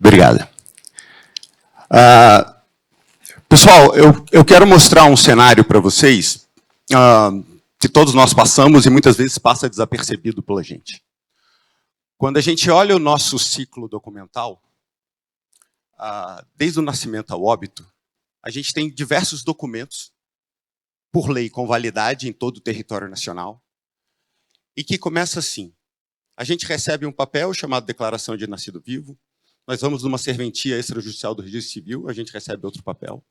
Obrigado. Pessoal, eu quero mostrar um cenário para vocês que todos nós passamos e muitas vezes passa desapercebido pela gente. Quando a gente olha o nosso ciclo documental, desde o nascimento ao óbito, a gente tem diversos documentos, por lei, com validade em todo o território nacional, e que começa assim. A gente recebe um papel chamado Declaração de Nascido Vivo, nós vamos numa serventia extrajudicial do Registro Civil, a gente recebe outro papel.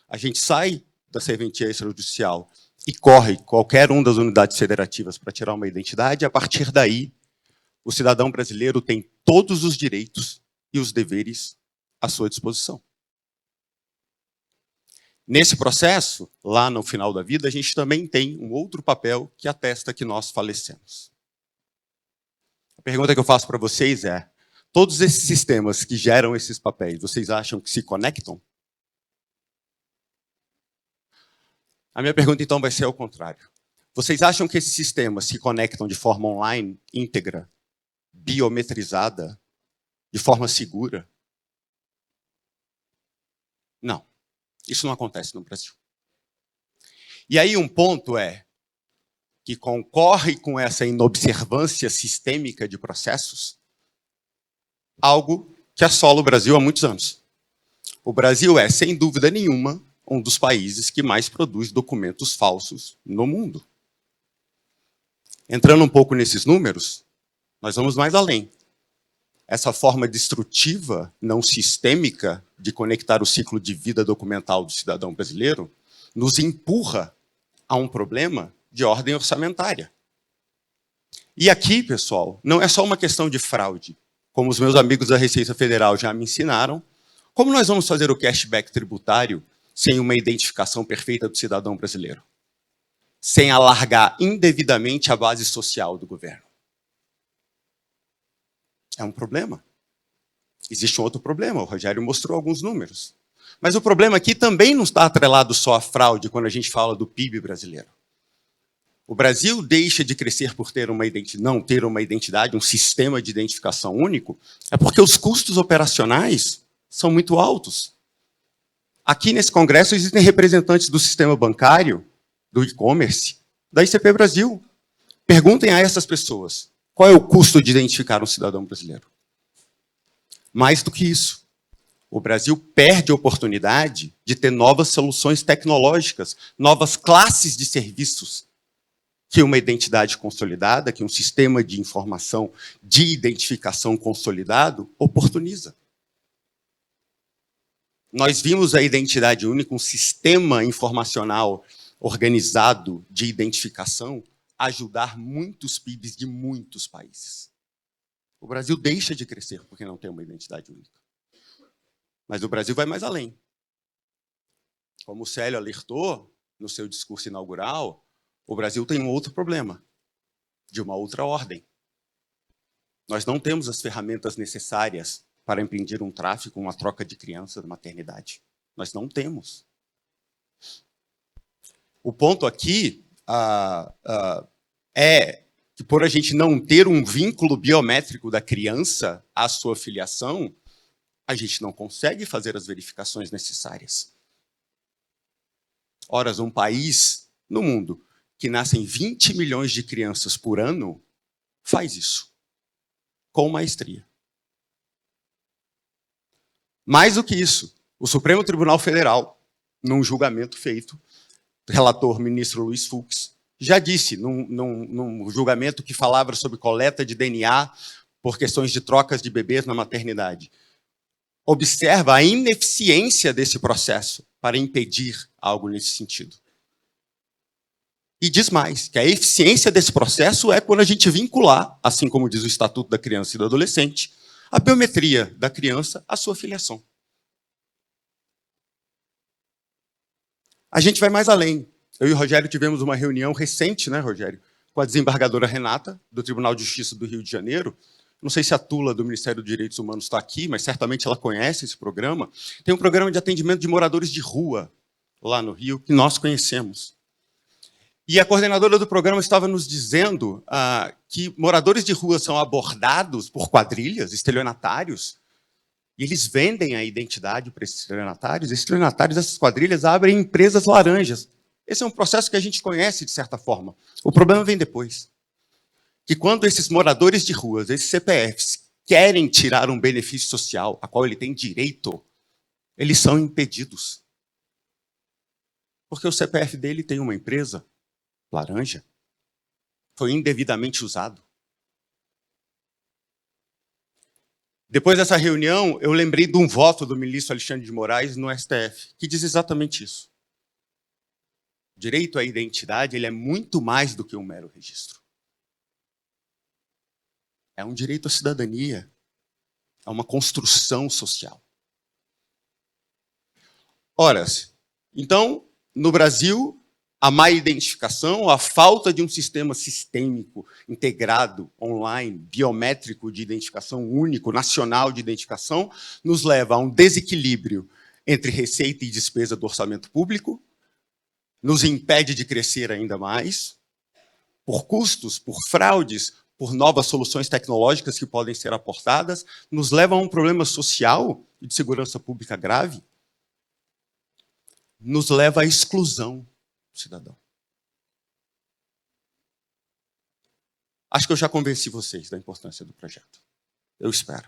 A gente sai da serventia extrajudicial e corre qualquer uma das unidades federativas para tirar uma identidade, e a partir daí, o cidadão brasileiro tem todos os direitos e os deveres à sua disposição. Nesse processo, lá no final da vida, a gente também tem um outro papel que atesta que nós falecemos. A pergunta que eu faço para vocês é, todos esses sistemas que geram esses papéis, vocês acham que se conectam? A minha pergunta, então, vai ser ao contrário. Vocês acham que esses sistemas se conectam de forma online, íntegra, biometrizada, de forma segura? Não. Isso não acontece no Brasil. E aí um ponto é que concorre com essa inobservância sistêmica de processos algo que assola o Brasil há muitos anos. O Brasil é, sem dúvida nenhuma, um dos países que mais produz documentos falsos no mundo. Entrando um pouco nesses números, nós vamos mais além. Essa forma destrutiva, não sistêmica, de conectar o ciclo de vida documental do cidadão brasileiro, nos empurra a um problema de ordem orçamentária. E aqui, pessoal, não é só uma questão de fraude. Como os meus amigos da Receita Federal já me ensinaram, Como nós vamos fazer o cashback tributário sem uma identificação perfeita do cidadão brasileiro? Sem alargar indevidamente a base social do governo? É um problema. Existe um outro problema, o Rogério mostrou alguns números. Mas o problema aqui também não está atrelado só à fraude quando a gente fala do PIB brasileiro. O Brasil deixa de crescer por ter não ter uma identidade, um sistema de identificação único, é porque os custos operacionais são muito altos. Aqui nesse congresso existem representantes do sistema bancário, do e-commerce, da ICP Brasil. Perguntem a essas pessoas, qual é o custo de identificar um cidadão brasileiro? Mais do que isso, o Brasil perde a oportunidade de ter novas soluções tecnológicas, novas classes de serviços que uma identidade consolidada, que um sistema de informação de identificação consolidado oportuniza. Nós vimos a identidade única, um sistema informacional organizado de identificação, ajudar muitos PIBs de muitos países. O Brasil deixa de crescer porque não tem uma identidade única. Mas o Brasil vai mais além. Como o Célio alertou no seu discurso inaugural, o Brasil tem um outro problema, de uma outra ordem. Nós não temos as ferramentas necessárias para impedir um tráfico, uma troca de crianças da maternidade. Nós não temos. O ponto aqui é que, por a gente não ter um vínculo biométrico da criança à sua filiação, a gente não consegue fazer as verificações necessárias. Ora, um país no mundo que nascem 20 milhões de crianças por ano faz isso, com maestria. Mais do que isso, o Supremo Tribunal Federal, num julgamento feito, o relator ministro Luiz Fux, já disse, num julgamento que falava sobre coleta de DNA por questões de trocas de bebês na maternidade, observa a ineficiência desse processo para impedir algo nesse sentido. E diz mais, que a eficiência desse processo é quando a gente vincular, assim como diz o Estatuto da Criança e do Adolescente, a biometria da criança à sua filiação. A gente vai mais além. Eu e o Rogério tivemos uma reunião recente, né, Rogério, com a desembargadora Renata, do Tribunal de Justiça do Rio de Janeiro. Não sei se a Tula, do Ministério dos Direitos Humanos, está aqui, mas certamente ela conhece esse programa. Tem um programa de atendimento de moradores de rua, lá no Rio, que nós conhecemos. E a coordenadora do programa estava nos dizendo que moradores de rua são abordados por quadrilhas, estelionatários, e eles vendem a identidade para esses estelionatários. Esses estelionatários, essas quadrilhas, abrem empresas laranjas. Esse é um processo que a gente conhece, de certa forma. O problema vem depois. Que quando esses moradores de ruas, esses CPFs, querem tirar um benefício social a qual ele tem direito, eles são impedidos. Porque o CPF dele tem uma empresa laranja, foi indevidamente usado. Depois dessa reunião, eu lembrei de um voto do ministro Alexandre de Moraes no STF, que diz exatamente isso. O direito à identidade ele é muito mais do que um mero registro. É um direito à cidadania, é uma construção social. Ora, então, no Brasil, a má identificação, a falta de um sistema sistêmico, integrado, online, biométrico de identificação único, nacional de identificação, nos leva a um desequilíbrio entre receita e despesa do orçamento público, nos impede de crescer ainda mais, por custos, por fraudes, por novas soluções tecnológicas que podem ser aportadas, nos leva a um problema social e de segurança pública grave, nos leva à exclusão cidadão. Acho que eu já convenci vocês da importância do projeto. Eu espero.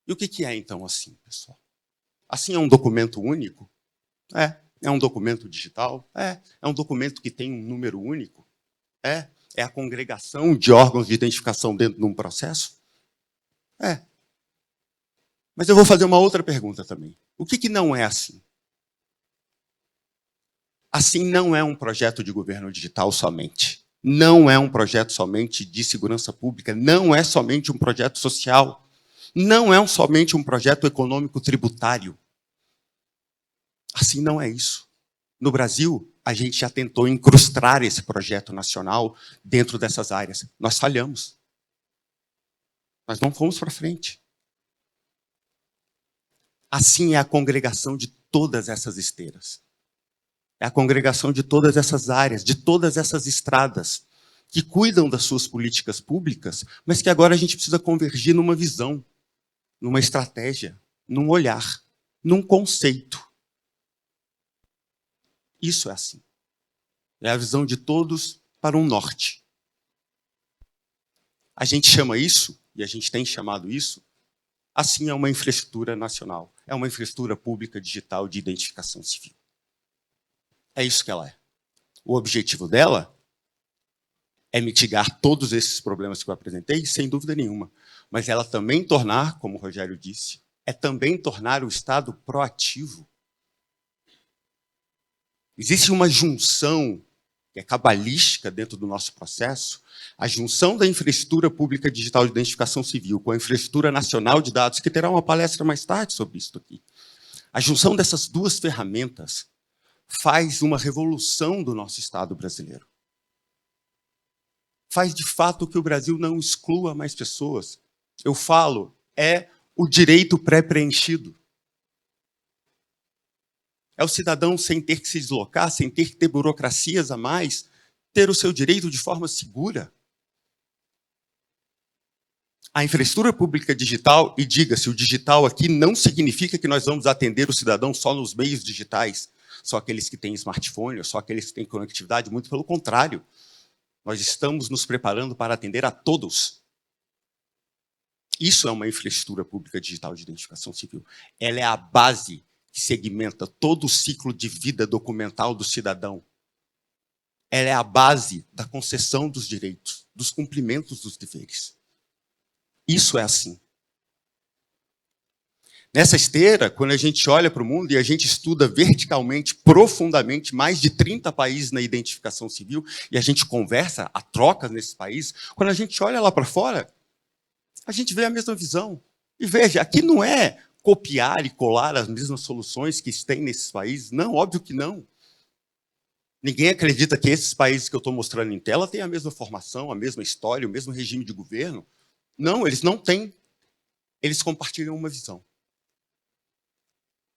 E o que é, então, assim, pessoal? Assim é um documento único? É um documento digital? É um documento que tem um número único? É a congregação de órgãos de identificação dentro de um processo? Mas eu vou fazer uma outra pergunta também. O que não é assim? Assim não é um projeto de governo digital somente. Não é um projeto somente de segurança pública. Não é somente um projeto social. Não é somente um projeto econômico tributário. Assim não é isso. No Brasil, a gente já tentou incrustar esse projeto nacional dentro dessas áreas. Nós falhamos. Nós não fomos para frente. Assim é a congregação de todas essas esteiras. É a congregação de todas essas áreas, de todas essas estradas, que cuidam das suas políticas públicas, mas que agora a gente precisa convergir numa visão, numa estratégia, num olhar, num conceito. Isso é assim. É a visão de todos para um norte. A gente chama isso, e a gente tem chamado isso, assim é uma infraestrutura nacional. É uma infraestrutura pública digital de identificação civil. É isso que ela é. O objetivo dela é mitigar todos esses problemas que eu apresentei, sem dúvida nenhuma. Mas ela também tornar, como o Rogério disse, é também tornar o Estado proativo. Existe uma junção que é cabalística dentro do nosso processo, a junção da infraestrutura pública digital de identificação civil com a infraestrutura nacional de dados, que terá uma palestra mais tarde sobre isso aqui. A junção dessas duas ferramentas faz uma revolução do nosso Estado brasileiro. Faz, de fato, que o Brasil não exclua mais pessoas. Eu falo, é o direito pré-preenchido. É o cidadão, sem ter que se deslocar, sem ter que ter burocracias a mais, ter o seu direito de forma segura. A infraestrutura pública digital, e diga-se, o digital aqui não significa que nós vamos atender o cidadão só nos meios digitais, só aqueles que têm smartphone, ou só aqueles que têm conectividade, muito pelo contrário. Nós estamos nos preparando para atender a todos. Isso é uma infraestrutura pública digital de identificação civil. Ela é a base que segmenta todo o ciclo de vida documental do cidadão. Ela é a base da concessão dos direitos, dos cumprimentos dos deveres. Isso é assim. Nessa esteira, quando a gente olha para o mundo e a gente estuda verticalmente, profundamente, mais de 30 países na identificação civil, e a gente conversa, há trocas nesses países, quando a gente olha lá para fora, a gente vê a mesma visão. E veja, aqui não é copiar e colar as mesmas soluções que tem nesses países. Não, óbvio que não. Ninguém acredita que esses países que eu estou mostrando em tela têm a mesma formação, a mesma história, o mesmo regime de governo. Não, eles não têm. Eles compartilham uma visão.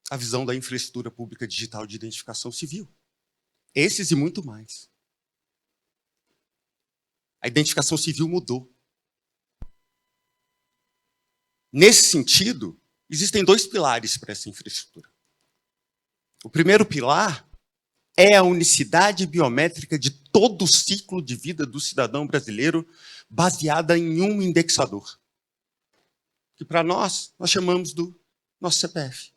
A visão da infraestrutura pública digital de identificação civil. Esses e muito mais. A identificação civil mudou. Nesse sentido, existem dois pilares para essa infraestrutura. O primeiro pilar é a unicidade biométrica de todo o ciclo de vida do cidadão brasileiro, baseada em um indexador, que para nós chamamos do nosso CPF.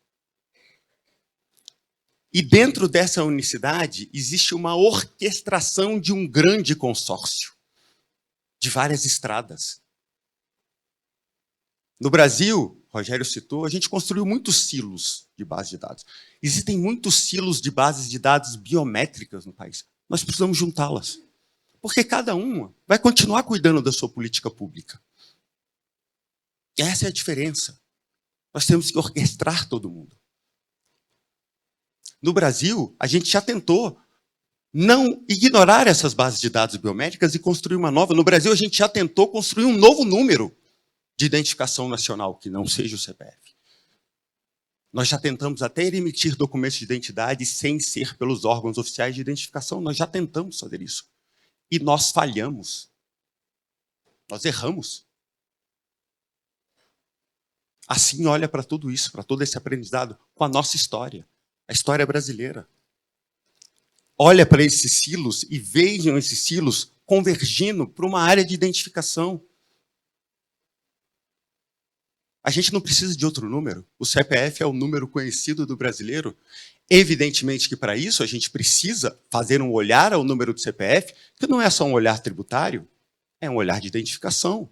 E dentro dessa unicidade existe uma orquestração de um grande consórcio, de várias estradas. No Brasil, Rogério citou, a gente construiu muitos silos de base de dados. Existem muitos silos de bases de dados biométricas no país. Nós precisamos juntá-las. Porque cada uma vai continuar cuidando da sua política pública. Essa é a diferença. Nós temos que orquestrar todo mundo. No Brasil, a gente já tentou não ignorar essas bases de dados biométricas e construir uma nova. No Brasil, a gente já tentou construir um novo número de identificação nacional, que não seja o CPF. Nós já tentamos até emitir documentos de identidade sem ser pelos órgãos oficiais de identificação. Nós já tentamos fazer isso. E nós falhamos. Nós erramos. Assim, olha para tudo isso, para todo esse aprendizado, com a nossa história, a história brasileira. Olha para esses silos e vejam esses silos convergindo para uma área de identificação. A gente não precisa de outro número. O CPF é o número conhecido do brasileiro. Evidentemente que para isso a gente precisa fazer um olhar ao número do CPF, que não é só um olhar tributário, é um olhar de identificação.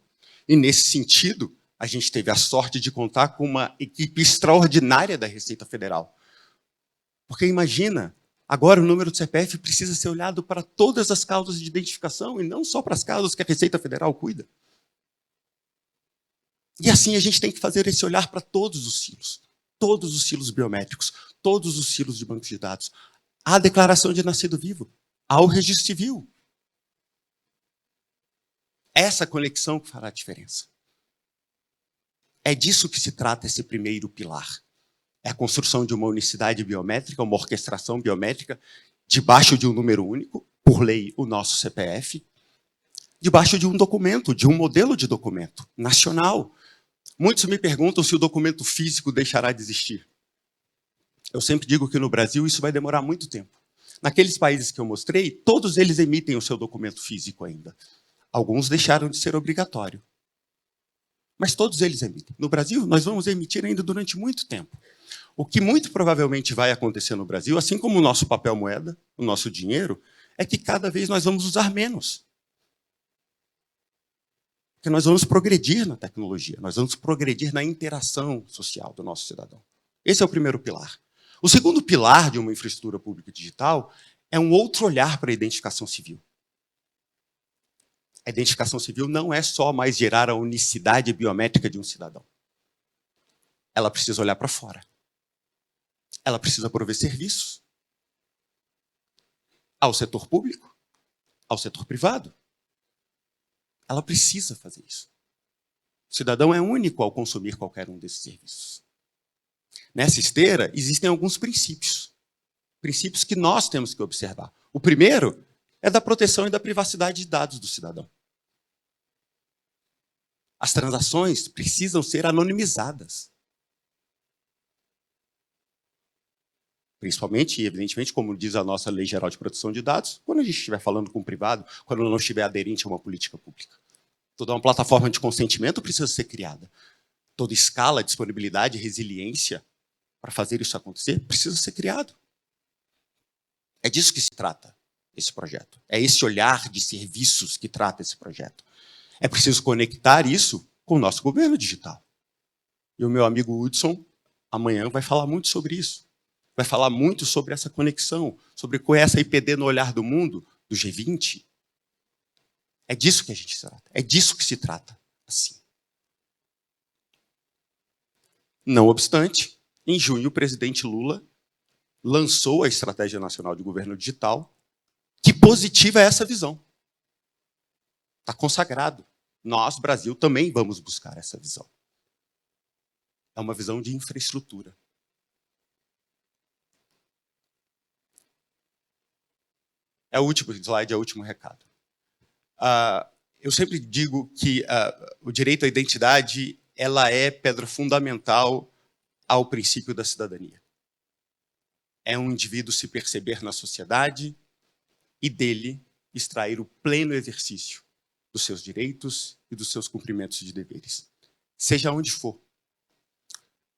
E nesse sentido, a gente teve a sorte de contar com uma equipe extraordinária da Receita Federal. Porque imagina, agora o número do CPF precisa ser olhado para todas as causas de identificação e não só para as causas que a Receita Federal cuida. E assim a gente tem que fazer esse olhar para todos os silos biométricos, todos os silos de bancos de dados. A declaração de nascido vivo, ao registro civil. Essa conexão que fará a diferença. É disso que se trata esse primeiro pilar. É a construção de uma unicidade biométrica, uma orquestração biométrica, debaixo de um número único, por lei, o nosso CPF, debaixo de um documento, de um modelo de documento nacional. Muitos me perguntam se o documento físico deixará de existir. Eu sempre digo que no Brasil isso vai demorar muito tempo. Naqueles países que eu mostrei, todos eles emitem o seu documento físico ainda. Alguns deixaram de ser obrigatório. Mas todos eles emitem. No Brasil, nós vamos emitir ainda durante muito tempo. O que muito provavelmente vai acontecer no Brasil, assim como o nosso papel moeda, o nosso dinheiro, é que cada vez nós vamos usar menos. Porque nós vamos progredir na tecnologia, nós vamos progredir na interação social do nosso cidadão. Esse é o primeiro pilar. O segundo pilar de uma infraestrutura pública digital é um outro olhar para a identificação civil. A identificação civil não é só mais gerar a unicidade biométrica de um cidadão. Ela precisa olhar para fora. Ela precisa prover serviços ao setor público, ao setor privado. Ela precisa fazer isso. O cidadão é único ao consumir qualquer um desses serviços. Nessa esteira, existem alguns princípios. Princípios que nós temos que observar. O primeiro é da proteção e da privacidade de dados do cidadão. As transações precisam ser anonimizadas. Principalmente, e evidentemente, como diz a nossa Lei Geral de Proteção de Dados, quando a gente estiver falando com o privado, quando não estiver aderente a uma política pública. Toda uma plataforma de consentimento precisa ser criada. Toda escala, disponibilidade, resiliência para fazer isso acontecer precisa ser criado. É disso que se trata esse projeto. É esse olhar de serviços que trata esse projeto. É preciso conectar isso com o nosso governo digital. E o meu amigo Hudson, amanhã, vai falar muito sobre isso. Vai falar muito sobre essa conexão, sobre qual é essa IPD no olhar do mundo, do G20. É disso que a gente trata. É disso que se trata, assim. Não obstante, em junho, o presidente Lula lançou a Estratégia Nacional de Governo Digital, que positiva essa visão. Está consagrado. Nós, Brasil, também vamos buscar essa visão. É uma visão de infraestrutura. É o último slide, é o último recado. Eu sempre digo que o direito à identidade ela é pedra fundamental ao princípio da cidadania. É um indivíduo se perceber na sociedade e dele extrair o pleno exercício dos seus direitos e dos seus cumprimentos de deveres, seja onde for.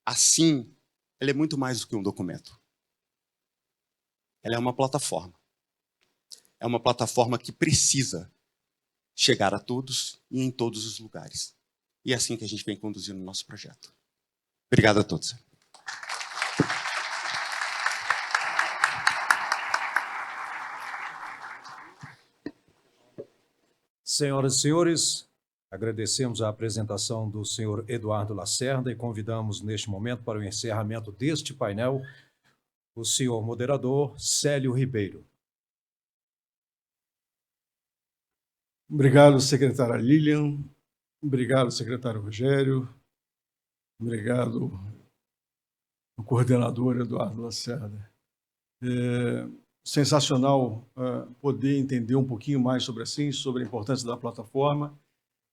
Assim, ela é muito mais do que um documento. Ela é uma plataforma. É uma plataforma que precisa chegar a todos e em todos os lugares. E é assim que a gente vem conduzindo o nosso projeto. Obrigado a todos. Senhoras e senhores, agradecemos a apresentação do senhor Eduardo Lacerda e convidamos neste momento para o encerramento deste painel o senhor moderador Célio Ribeiro. Obrigado, secretária Lilian. Obrigado, secretário Rogério. Obrigado, o coordenador Eduardo Lacerda. Sensacional poder entender um pouquinho mais sobre a importância da plataforma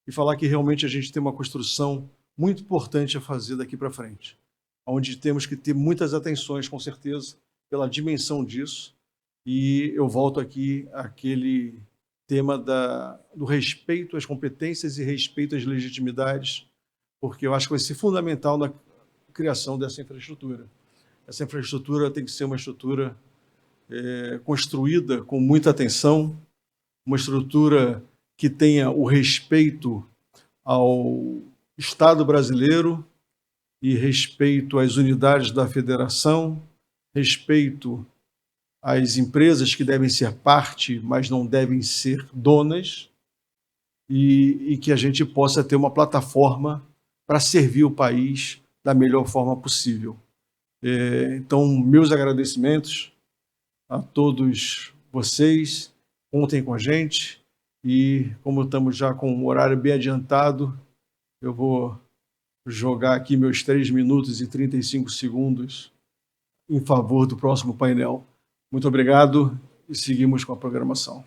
e falar que realmente a gente tem uma construção muito importante a fazer daqui para frente, onde temos que ter muitas atenções, com certeza, pela dimensão disso. E eu volto aqui àquele tema do respeito às competências e respeito às legitimidades, porque eu acho que vai ser fundamental na criação dessa infraestrutura. Essa infraestrutura tem que ser uma estrutura construída com muita atenção, uma estrutura que tenha o respeito ao Estado brasileiro e respeito às unidades da federação, respeito às empresas que devem ser parte, mas não devem ser donas, e que a gente possa ter uma plataforma para servir o país da melhor forma possível. Então, meus agradecimentos a todos vocês, contem com a gente, e como estamos já com um horário bem adiantado, eu vou jogar aqui meus 3 minutos e 35 segundos em favor do próximo painel. Muito obrigado e seguimos com a programação.